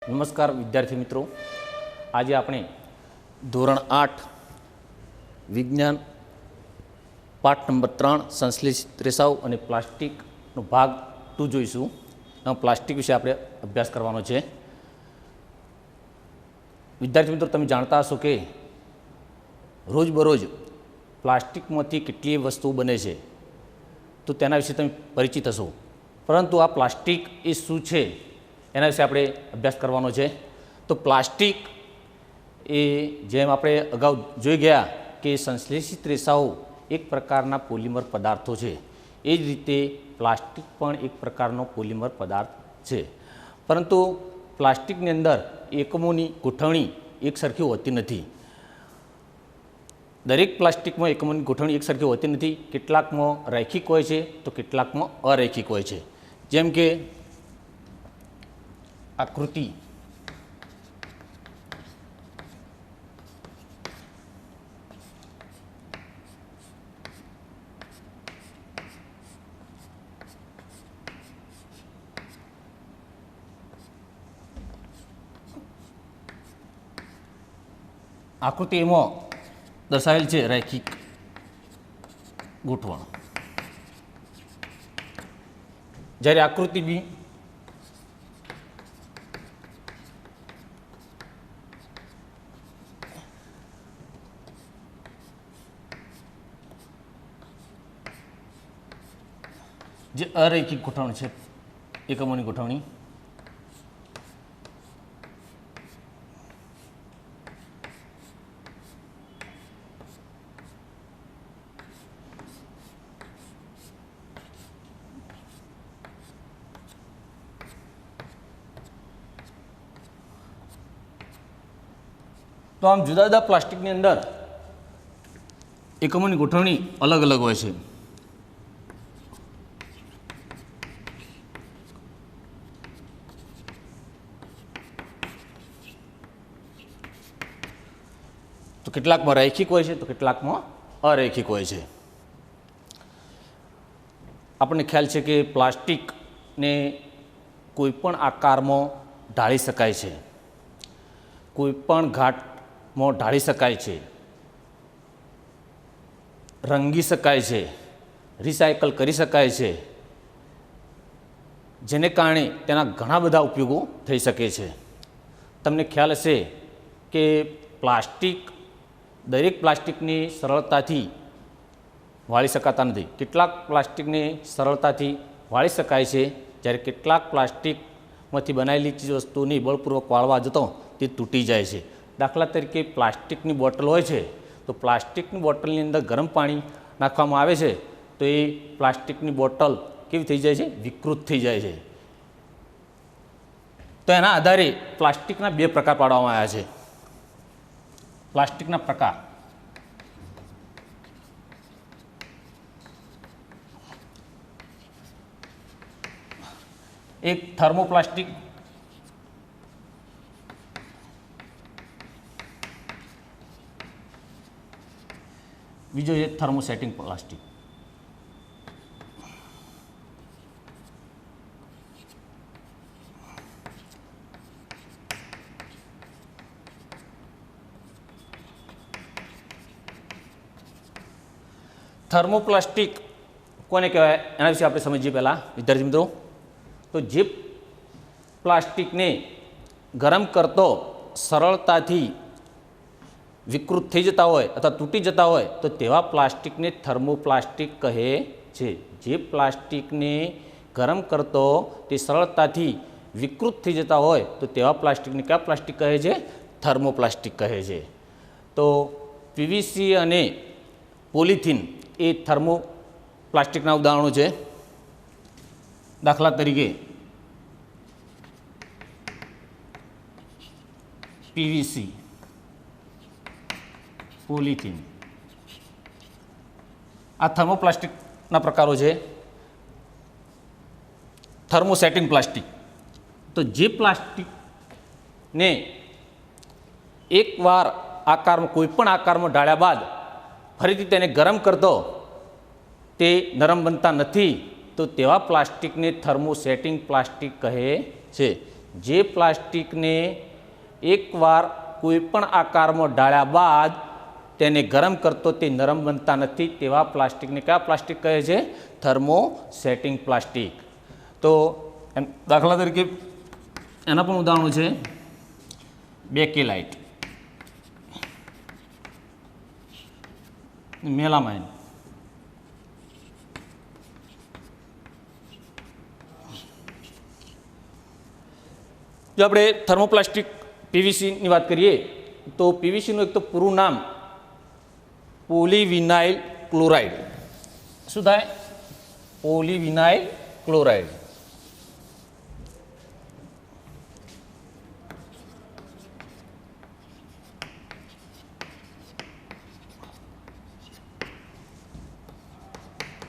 નમસ્કાર વિદ્યાર્થી મિત્રો, આજે આપણે ધોરણ 8 વિજ્ઞાન પાઠ નંબર 3 સંશ્લેષિત રેસાઓ અને પ્લાસ્ટિકનો ભાગ 2 જોઈશું. પ્લાસ્ટિક વિશે આપણે અભ્યાસ કરવાનો છે. વિદ્યાર્થી મિત્રો, તમે જાણતા હશો કે રોજબરોજ પ્લાસ્ટિકમાંથી કેટલી વસ્તુઓ બને છે, તો તેના વિશે તમે પરિચિત હશો. પરંતુ આ પ્લાસ્ટિક એ શું છે એના વિશે આપણે અભ્યાસ કરવાનો છે. તો પ્લાસ્ટિક એ જેમ આપણે અગાઉ જોઈ ગયા કે સંશ્લેષિત રેસાઓ એક પ્રકારના પોલિમર પદાર્થો છે, એ જ રીતે પ્લાસ્ટિક પણ એક પ્રકારનો પોલિમર પદાર્થ છે. પરંતુ પ્લાસ્ટિકની અંદર એકમોની ગોઠવણી એક સરખી હોતી નથી. દરેક પ્લાસ્ટિકમાં એકમોની ગોઠવણી એક સરખી હોતી નથી. કેટલાકમાં રૈખિક હોય છે તો કેટલાકમાં અરૈખિક હોય છે. જેમ કે આકૃતિ એમાં દર્શાવેલ છે રૈખિક ગોઠવણ, જ્યારે આકૃતિ બી જે અરૈખિક ગોઠવણ છે, એકમોની ગોઠવણી. તો આમ જુદા જુદા પ્લાસ્ટિકની અંદર એકમોની ગોઠવણી અલગ અલગ હોય છે. તો કેટલાકમાં રૈખિક હોય છે તો કેટલાકમાં અરૈખિક હોય છે. આપણને ખ્યાલ છે કે પ્લાસ્ટિકને કોઈ પણ આકારમાં ઢાળી શકાય છે, કોઈ પણ ઘાટમાં ઢાળી શકાય છે, રંગી શકાય છે, રિસાયકલ કરી શકાય છે, જેને કારણે તેના ઘણા બધા ઉપયોગો થઈ શકે છે. તમને ખ્યાલ હશે કે દરેક પ્લાસ્ટિકને સરળતાથી વાળી શકાતા નથી. કેટલાક પ્લાસ્ટિકને સરળતાથી વાળી શકાય છે, જ્યારે કેટલાક પ્લાસ્ટિકમાંથી બનાવેલી ચીજ વસ્તુની બળપૂર્વક વાળવા જતો તે તૂટી જાય છે. દાખલા તરીકે પ્લાસ્ટિકની બોટલ હોય છે, તો પ્લાસ્ટિકની બોટલની અંદર ગરમ પાણી નાખવામાં આવે છે તો એ પ્લાસ્ટિકની બોટલ કેવી થઈ જાય છે? વિકૃત થઈ જાય છે. તો એના આધારે પ્લાસ્ટિકના 2 પ્રકાર પાડવામાં આવ્યા છે. પ્લાસ્ટિકના પ્રકાર એક થર્મોપ્લાસ્ટિક, બીજો છે થર્મોસેટિંગ પ્લાસ્ટિક. થર્મોપ્લાસ્ટિક કોને કહેવાય એના વિશે આપણે સમજીએ. પહેલાં વિદ્યાર્થી મિત્રો, તો જે પ્લાસ્ટિકને ગરમ કરતો સરળતાથી વિકૃત થઈ જતા હોય અથવા તૂટી જતા હોય તો તેવા પ્લાસ્ટિકને થર્મોપ્લાસ્ટિક કહે છે. જે પ્લાસ્ટિકને ગરમ કરતો તે સરળતાથી વિકૃત થઈ જતા હોય તો તેવા પ્લાસ્ટિકને કયા પ્લાસ્ટિક કહે છે? થર્મોપ્લાસ્ટિક કહે છે. તો પીવીસી અને પોલિથીન એ થર્મોપ્લાસ્ટિકના ઉદાહરણો છે. દાખલા તરીકે પીવીસી, પોલિથીન આ થર્મોપ્લાસ્ટિકના પ્રકારો છે. થર્મોસેટિંગ પ્લાસ્ટિક, તો જે પ્લાસ્ટિકને એકવાર આકારમાં કોઈ પણ આકારમાં ઢાળ્યા બાદ ફરીથી તેને ગરમ કરતો તે નરમ બનતા નથી, તો તેવા પ્લાસ્ટિકને થર્મોસેટિંગ પ્લાસ્ટિક કહે છે. જે પ્લાસ્ટિકને એકવાર કોઈપણ આકારમાં ઢાળ્યા બાદ તેને ગરમ કરતો તે નરમ બનતા નથી તેવા પ્લાસ્ટિકને કયા પ્લાસ્ટિક કહે છે? Thermosetting plastic. તો દાખલા તરીકે એના પણ ઉદાહરણો છે. બેકેલાઇટ, મેલામાઇન, જો આપણે થર્મોપ્લાસ્ટિક પીવીસીની વાત કરીએ તો પીવીસીનું એક તો પૂરું નામ પોલીવિનાઇલ ક્લોરાઇડ. શું થાય? Polyvinyl chloride.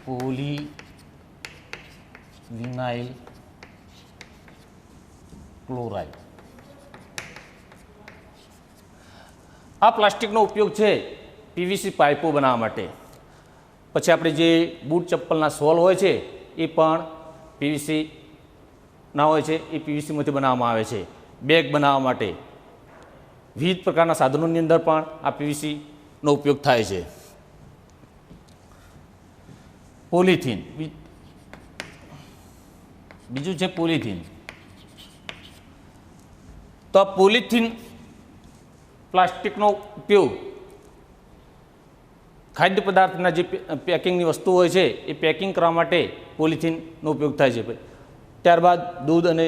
Polyvinyl chloride. આ પ્લાસ્ટિકનો ઉપયોગ છે પીવીસી પાઇપો બનાવવા માટે. પછી આપણે જે બૂટ ચપ્પલના સોલ હોય છે એ પણ પીવીસી ના હોય છે, એ પીવીસીમાંથી બનાવવામાં આવે છે. બેગ બનાવવા માટે વિવિધ પ્રકારના સાધનોની અંદર પણ આ પીવીસીનો ઉપયોગ થાય છે. પોલિથીન, બીજું છે પોલિથીન. તો આ પોલિથીન પ્લાસ્ટિકનો ઉપયોગ ખાદ્ય પદાર્થના જે પેકિંગની વસ્તુ હોય છે એ પેકિંગ કરવા માટે પોલિથીનનો ઉપયોગ થાય છે. ત્યારબાદ દૂધ અને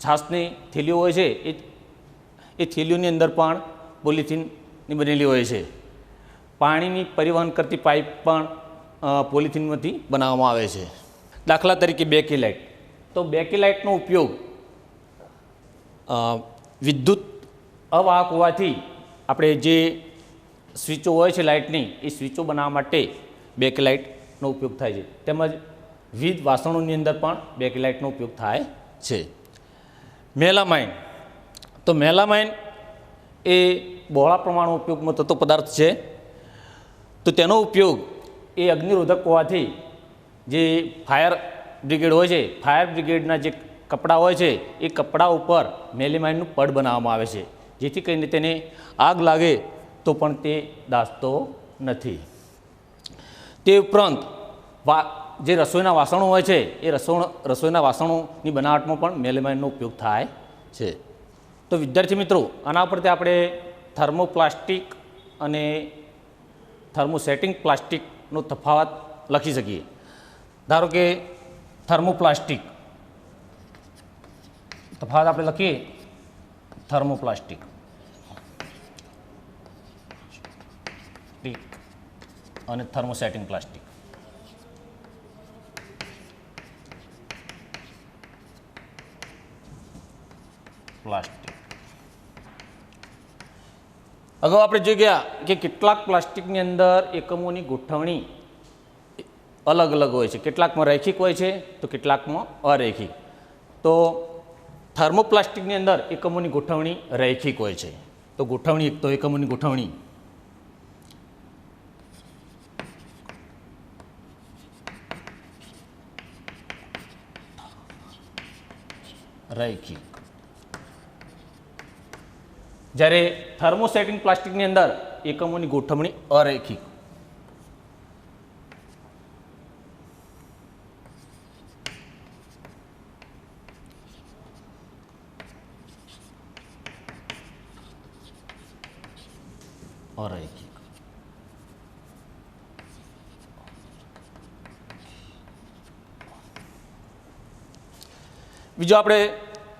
છાશની થેલીઓ હોય છે એ થેલીઓની અંદર પણ પોલિથીનની બનેલી હોય છે. પાણીની પરિવહન કરતી પાઇપ પણ પોલિથીનમાંથી બનાવવામાં આવે છે. દાખલા તરીકે બેકેલાઇટ. તો બેકેલાઇટનો ઉપયોગ વિદ્યુત અવાહક હોવાથી આપણે જે સ્વિચો હોય છે લાઇટની એ સ્વિચો બનાવવા માટે બેકેલાઇટનો ઉપયોગ થાય છે. તેમજ વિવિધ વાસણોની અંદર પણ બેકેલાઇટનો ઉપયોગ થાય છે. મેલામાઇન. તો મેલામાઇન એ બહોળા પ્રમાણમાં ઉપયોગમાં થતો પદાર્થ છે. તો તેનો ઉપયોગ એ અગ્નિરોધક હોવાથી જે ફાયર બ્રિગેડ હોય છે, ફાયર બ્રિગેડના જે કપડાં હોય છે એ કપડા ઉપર મેલામાઇનનું પડ બનાવવામાં આવે છે, જેથી કરીને તેને આગ લાગે તો પણ તે દાઝતો નથી. તે ઉપરાંત જે રસોઈના વાસણો હોય છે એ રસોઈના વાસણોની બનાવટમાં પણ મેલામાઇનનો ઉપયોગ થાય છે. તો વિદ્યાર્થી મિત્રો, આના પરથી આપણે થર્મોપ્લાસ્ટિક અને થર્મોસેટિંગ પ્લાસ્ટિકનો તફાવત લખી શકીએ. ધારો કે થર્મોપ્લાસ્ટિક તફાવત આપણે લખીએ. થર્મોપ્લાસ્ટિક અને થર્મોસેટિંગ પ્લાસ્ટિક. અગાઉ આપણે જોઈ ગયા કે કેટલાક પ્લાસ્ટિકની અંદર એકમોની ગોઠવણી અલગ અલગ હોય છે. કેટલાકમાં રૈખિક હોય છે તો કેટલાકમાં અરૈખિક. તો થર્મોપ્લાસ્ટિકની અંદર એકમોની ગોઠવણી રૈખિક હોય છે. તો ગોઠવણી એક તો એકમોની ગોઠવણી રૈખિક, જ્યારે થર્મોસેટિંગ પ્લાસ્ટિકની અંદર એકમોની ગોઠવણી અરૈખિક. અરૈખિક. બીજું આપણે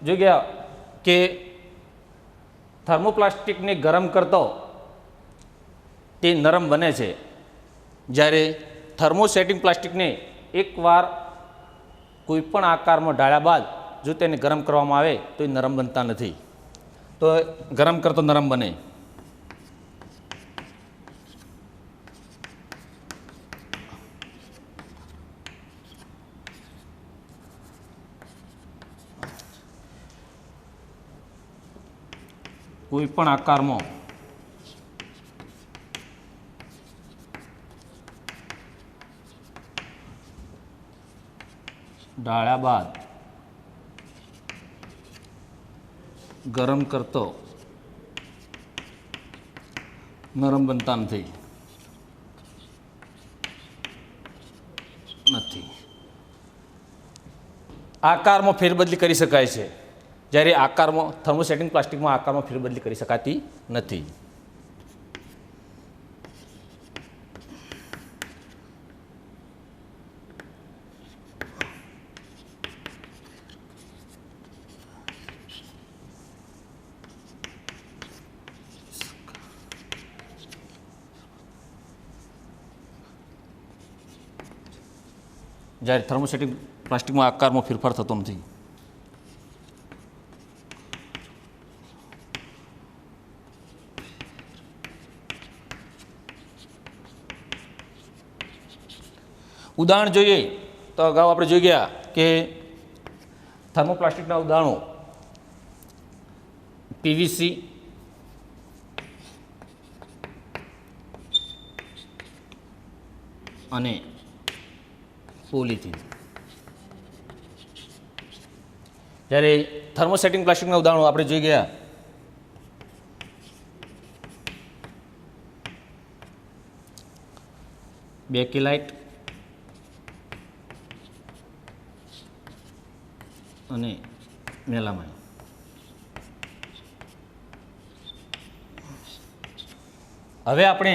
જોઈ ગયા કે થર્મોપ્લાસ્ટિકને ગરમ કરતો તે નરમ બને છે, જ્યારે થર્મોસેટિંગ પ્લાસ્ટિકને એકવાર કોઈપણ આકારમાં ઢાળ્યા બાદ જો તેને ગરમ કરવામાં આવે તો એ નરમ બનતા નથી. તો ગરમ કરતો નરમ બને. કોઈ પણ આકારમાં ઢાળ્યા બાદ ગરમ કરતો નરમ બનતા નથી. આકારમાં ફેરબદલી કરી શકાય છે, જ્યારે આકારમાં થર્મોસેટિંગ પ્લાસ્ટિકમાં આકારમાં ફેરબદલી કરી શકાતી નથી. જ્યારે થર્મોસેટિંગ પ્લાસ્ટિકમાં આકારમાં ફેરફાર થતો નથી. ઉદાહરણ જોઈએ તો અગાઉ આપણે જોઈ ગયા કે થર્મોપ્લાસ્ટિકના ઉદાહરણો પીવીસી, અને પોલિથીન. જ્યારે થર્મોસેટિંગ પ્લાસ્ટિકના ઉદાહરણો આપણે જોઈ ગયા બેકેલાઇટ અને મેલામાઇન. હવે આપણે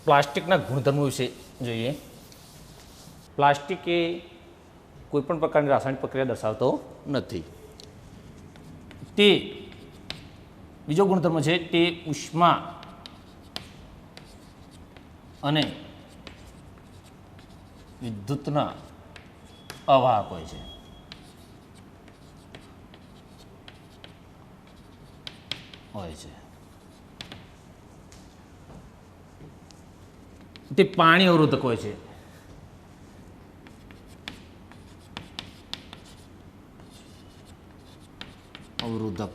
પ્લાસ્ટિકના ગુણધર્મો વિશે જોઈએ. પ્લાસ્ટિક એ કોઈપણ પ્રકારની રાસાયણિક પ્રક્રિયા દર્શાવતો નથી. તે બીજો ગુણધર્મ છે તે ઉષ્મા અને વિદ્યુતના અવાહક હોય છે. તે પાણી અવરોધક હોય છે. અવરોધક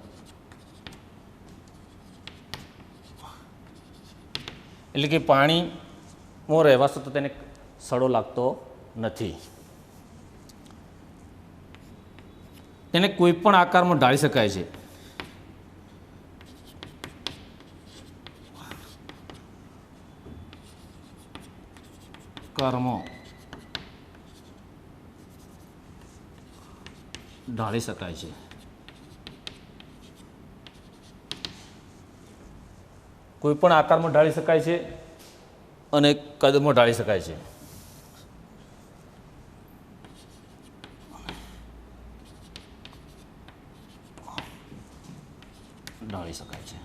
એટલે કે પાણીમાં રહેવા છતાં તેને સડો લાગતો નથી. તેને કોઈ પણ આકારમાં ઢાળી શકાય છે. આકારમાં ઢાળી શકાય છે. કોઈ પણ આકારમાં ઢાળી શકાય છે અને કદમાં ઢાળી શકાય છે. ઢાળી શકાય છે.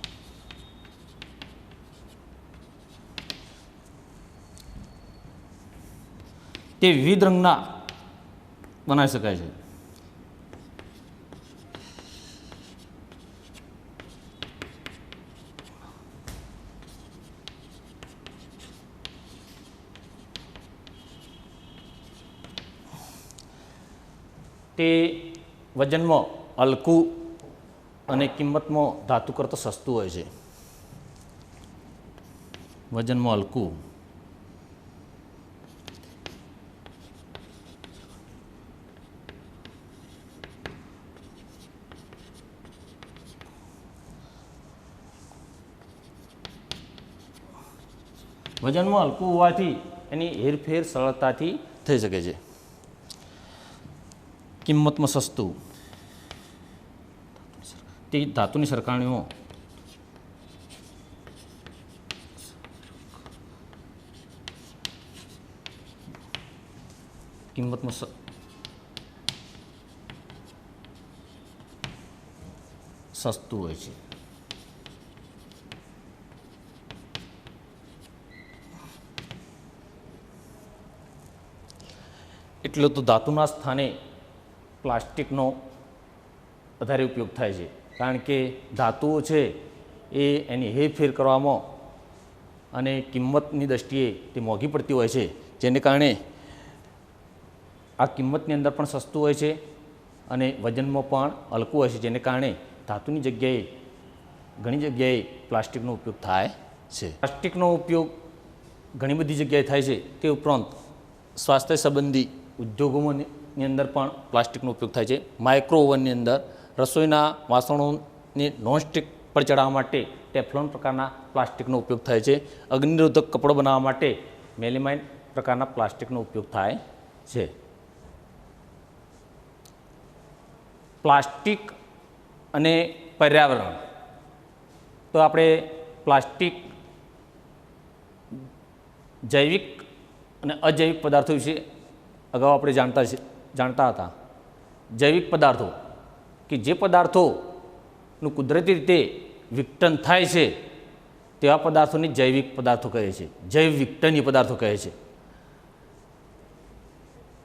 તે વિવિધ રંગના બનાવી શકાય છે. તે વજનમાં હલકું અને કિંમતમાં ધાતુ કરતાં સસ્તું હોય છે. વજનમાં હલકું વજનમાં હલકું હોવાથી એની હેરફેર સરળતાથી થઈ શકે છે. કિંમતમાં સસ્તું તે ધાતુની સરખામણીમાં કિંમતમાં સસ્તું હોય છે. એટલે તો ધાતુના સ્થાને પ્લાસ્ટિકનો વધારે ઉપયોગ થાય છે, કારણ કે ધાતુઓ છે એ એની હેરફેર કરવામાં અને કિંમતની દૃષ્ટિએ તે મોંઘી પડતી હોય છે, જેને કારણે આ કિંમતની અંદર પણ સસ્તું હોય છે અને વજનમાં પણ હલકું હોય છે, જેને કારણે ધાતુની જગ્યાએ ઘણી જગ્યાએ પ્લાસ્ટિકનો ઉપયોગ થાય છે. પ્લાસ્ટિકનો ઉપયોગ ઘણી બધી જગ્યાએ થાય છે. તે ઉપરાંત સ્વાસ્થ્ય સંબંધી ઉદ્યોગોની અંદર પણ પ્લાસ્ટિકનો ઉપયોગ થાય છે. માઇક્રો ઓવનની અંદર રસોઈના વાસણોને નોનસ્ટિક પર ચડાવવા માટે ટેફલોન પ્રકારના પ્લાસ્ટિકનો ઉપયોગ થાય છે. અગ્નિરોધક કપડો બનાવવા માટે મેલેમાઇન પ્રકારના પ્લાસ્ટિકનો ઉપયોગ થાય છે. પ્લાસ્ટિક અને પર્યાવરણ, તો આપણે પ્લાસ્ટિક જૈવિક અને અજૈવિક પદાર્થો વિશે અગાઉ આપણે જાણતા હતા. જૈવિક પદાર્થો કે જે પદાર્થોનું કુદરતી રીતે વિઘટન થાય છે તેવા પદાર્થોને જૈવિક પદાર્થો કહે છે, જૈવ વિઘટનીય પદાર્થો કહે છે.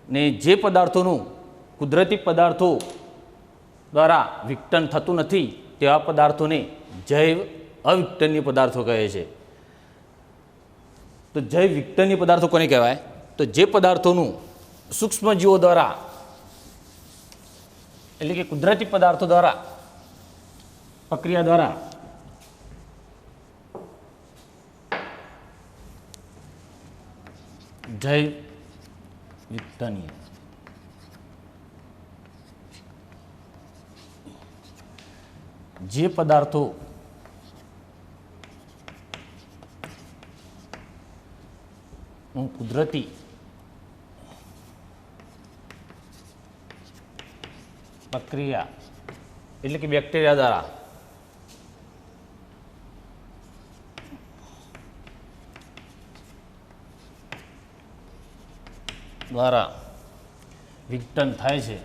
ને જે પદાર્થોનું કુદરતી પદાર્થો દ્વારા વિઘટન થતું નથી તેવા પદાર્થોને જૈવ અવિઘટનીય પદાર્થો કહે છે. તો જૈવ વિઘટનીય પદાર્થો કોને કહેવાય? તો જે પદાર્થોનું સૂક્ષ્મજીવો દ્વારા એટલે કે કુદરતી પદાર્થો દ્વારા પ્રક્રિયા દ્વારા જૈવ વિઘટનીય. જે પદાર્થો કુદરતી પ્રક્રિયા એટલે કે બેક્ટેરિયા દ્વારા વિઘટન થાય છે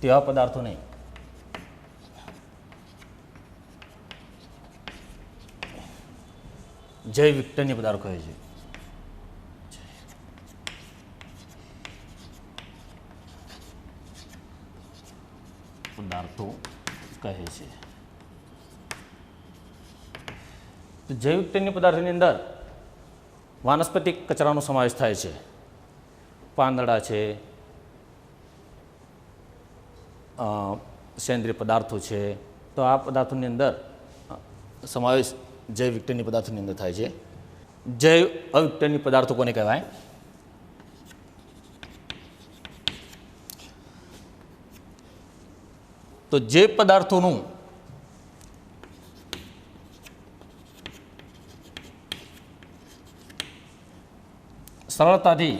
તેવા પદાર્થોને જૈવ વિઘટનીય પદાર્થો કહે છે. પદાર્થો કહે છે. તો જૈવ વિઘટનીય પદાર્થોની અંદર વાનસ્પતિક કચરાનો સમાવેશ થાય છે. પાંદડા છે, સેન્દ્રિય પદાર્થો છે, તો આ પદાર્થોની અંદર સમાવેશ જૈવ વિઘટનીય પદાર્થોની અંદર થાય છે. જૈવ અવિઘટનીય પદાર્થો કોને કહેવાય? તો જે પદાર્થોનું સરળતાથી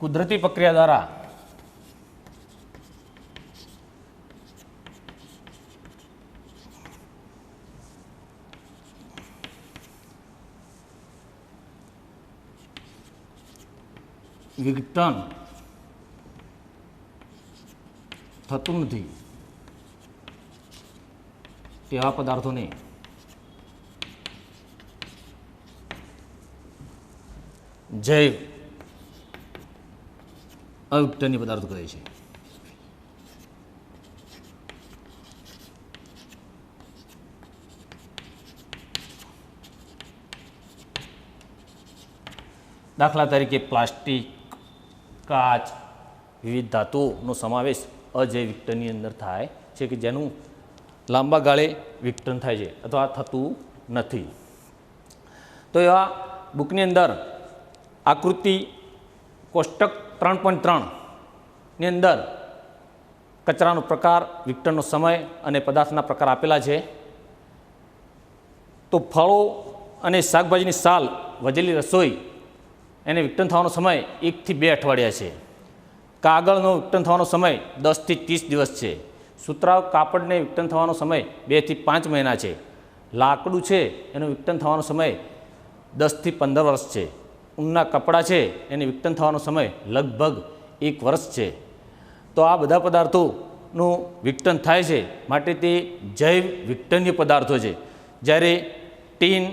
કુદરતી પ્રક્રિયા દ્વારા વિઘટન થતું નથી તેવા પદાર્થોને જૈવ અવિઘટનીય પદાર્થો કહે છે. દાખલા તરીકે પ્લાસ્ટિક, કાચ, વિવિધ ધાતુઓનો સમાવેશ અજૈવ વિઘટનની અંદર થાય છે કે જેનું લાંબા ગાળે વિઘટન થાય છે અથવા થતું નથી. તો એવા બુકની અંદર આકૃતિ કોષ્ટક 3.3 અંદર કચરાનો પ્રકાર, વિઘટનનો સમય અને પદાર્થના પ્રકાર આપેલા છે. તો ફળો અને શાકભાજીની સાલ વજેલી રસોઈ એને વિઘટન થવાનો સમય 1 થી 2 અઠવાડિયા છે. કાગળનો વિઘટન થવાનો સમય 10 થી 30 દિવસ છે. સુતરાઉ કાપડને વિઘટન થવાનો સમય 2 થી 5 મહિના છે. લાકડું છે એનો વિઘટન થવાનો સમય 10 થી 15 વર્ષ છે. ઊનના કપડાં છે એને વિઘટન થવાનો સમય લગભગ 1 વર્ષ છે. તો આ બધા પદાર્થોનું વિઘટન થાય છે માટે તે જૈવ વિઘટનીય પદાર્થો છે. જ્યારે ટીન,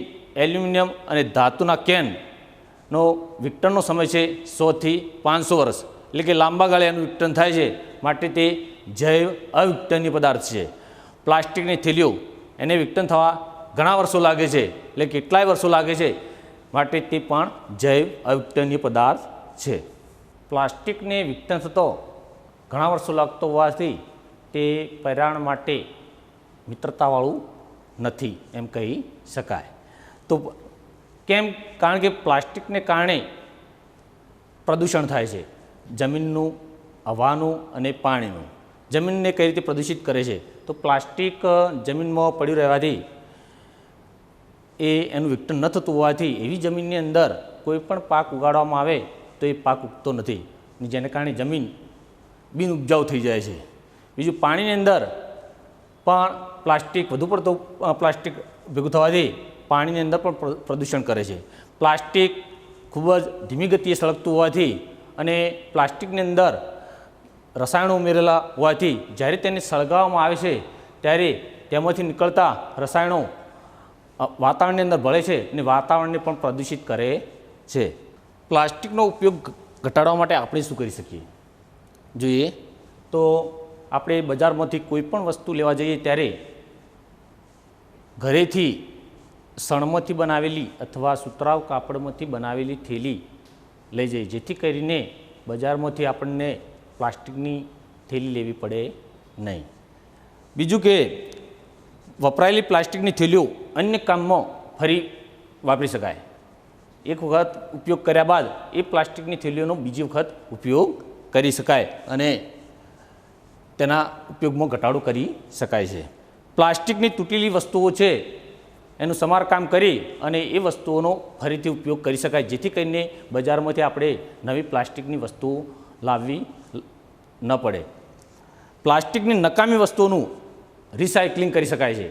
એલ્યુમિનિયમ અને ધાતુના કેનનો વિઘટનનો સમય છે 100 થી 500 વર્ષ, એટલે કે લાંબા ગાળે એનું વિઘટન થાય છે માટે તે જૈવ અવિઘટનીય પદાર્થ છે. પ્લાસ્ટિકની થેલીઓ એને વિઘટન થવા ઘણા વર્ષો લાગે છે, એટલે કેટલાય વર્ષો લાગે છે માટે તે પણ જૈવ અવિઘટનીય પદાર્થ છે. પ્લાસ્ટિકને વિઘટન થતો ઘણા વર્ષો લાગતો હોવાથી તે પર્યાવરણ માટે મિત્રતાવાળું નથી એમ કહી શકાય. તો કેમ? કારણ કે પ્લાસ્ટિકને કારણે પ્રદૂષણ થાય છે, જમીનનું, હવાનું અને પાણીનું. જમીનને કઈ રીતે પ્રદૂષિત કરે છે? તો પ્લાસ્ટિક જમીનમાં પડ્યું રહેવાથી એનું વિઘટન ન થતું હોવાથી એવી જમીનની અંદર કોઈ પણ પાક ઉગાડવામાં આવે તો એ પાક ઉગતો નથી, જેને કારણે જમીન બિનઉપજાઉ થઈ જાય છે. બીજું, પાણીની અંદર પણ પ્લાસ્ટિક વધુ પડતું પ્લાસ્ટિક ભેગું થવાથી પાણીની અંદર પણ પ્રદૂષણ કરે છે. પ્લાસ્ટિક ખૂબ જ ધીમી ગતિએ સળગતું હોવાથી અને પ્લાસ્ટિકની અંદર રસાયણો ઉમેરેલા હોવાથી જ્યારે તેને સળગાવવામાં આવે છે ત્યારે તેમાંથી નીકળતા રસાયણો વાતાવરણની અંદર ભળે છે અને વાતાવરણને પણ પ્રદૂષિત કરે છે. પ્લાસ્ટિકનો ઉપયોગ ઘટાડવા માટે આપણે શું કરી શકીએ? જોઈએ તો આપણે બજારમાંથી કોઈ પણ વસ્તુ લેવા જઈએ ત્યારે ઘરેથી શણમાંથી બનાવેલી અથવા સુતરાઉ કાપડમાંથી બનાવેલી થેલી લઈ જઈએ, જેથી કરીને બજારમાંથી આપણને પ્લાસ્ટિકની થેલી લેવી પડે નહીં. બીજું કે વપરાયેલી પ્લાસ્ટિકની થેલીઓ અન્ય કામમાં ફરી વાપરી શકાય. એક વખત ઉપયોગ કર્યા બાદ એ પ્લાસ્ટિકની થેલીઓનો બીજી વખત ઉપયોગ કરી શકાય અને તેના ઉપયોગમાં ઘટાડો કરી શકાય છે. પ્લાસ્ટિકની તૂટેલી વસ્તુઓ છે એનું સમારકામ કરી અને એ વસ્તુઓનો ફરીથી ઉપયોગ કરી શકાય, જેથી કરીને બજારમાંથી આપણે નવી પ્લાસ્ટિકની વસ્તુઓ લાવવી ન પડે. પ્લાસ્ટિકની નકામી વસ્તુઓનું રિસાયકલિંગ કરી શકાય છે.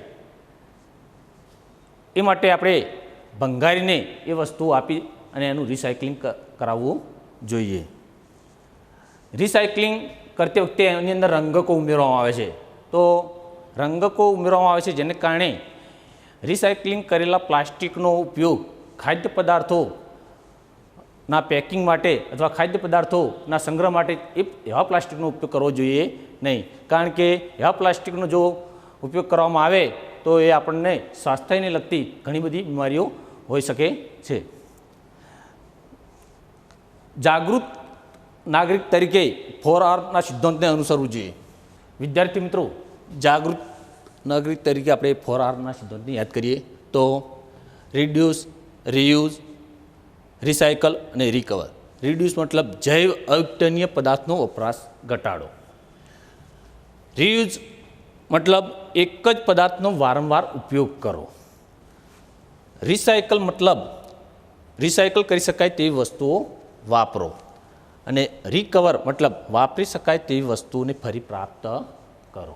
એ માટે આપણે ભંગારીને એ વસ્તુઓ આપી અને એનું રિસાયકલિંગ કરાવવું જોઈએ. રિસાયકલિંગ કરતી વખતે એની અંદર રંગકો ઉમેરવામાં આવે છે. તો રંગકો ઉમેરવામાં આવે છે જેને કારણે રિસાયકલિંગ કરેલા પ્લાસ્ટિકનો ઉપયોગ ખાદ્ય પદાર્થોના પેકિંગ માટે અથવા ખાદ્ય પદાર્થોના સંગ્રહ માટે એવા પ્લાસ્ટિકનો ઉપયોગ કરવો જોઈએ નહીં. કારણ કે એવા પ્લાસ્ટિકનો જો ઉપયોગ કરવામાં આવે તો એ આપણને સ્વાસ્થ્યને લગતી ઘણી બધી બીમારીઓ હોઈ શકે છે. જાગૃત નાગરિક તરીકે 4Rના સિદ્ધાંતને અનુસરવું જોઈએ. વિદ્યાર્થી મિત્રો, જાગૃત નાગરિક તરીકે આપણે 4Rના સિદ્ધાંતને યાદ કરીએ તો રિડ્યુસ, રીયુઝ, રિસાયકલ અને રિકવર. રિડ્યુસ મતલબ જૈવ અયુક્તનીય પદાર્થનો વપરાશ ઘટાડો. રીયુઝ મતલબ એક જ પદાર્થનો વારંવાર ઉપયોગ કરો. રિસાયકલ મતલબ રિસાયકલ કરી શકાય તેવી વસ્તુઓ વાપરો. અને રિકવર મતલબ વાપરી શકાય તેવી વસ્તુઓને ફરી પ્રાપ્ત કરો.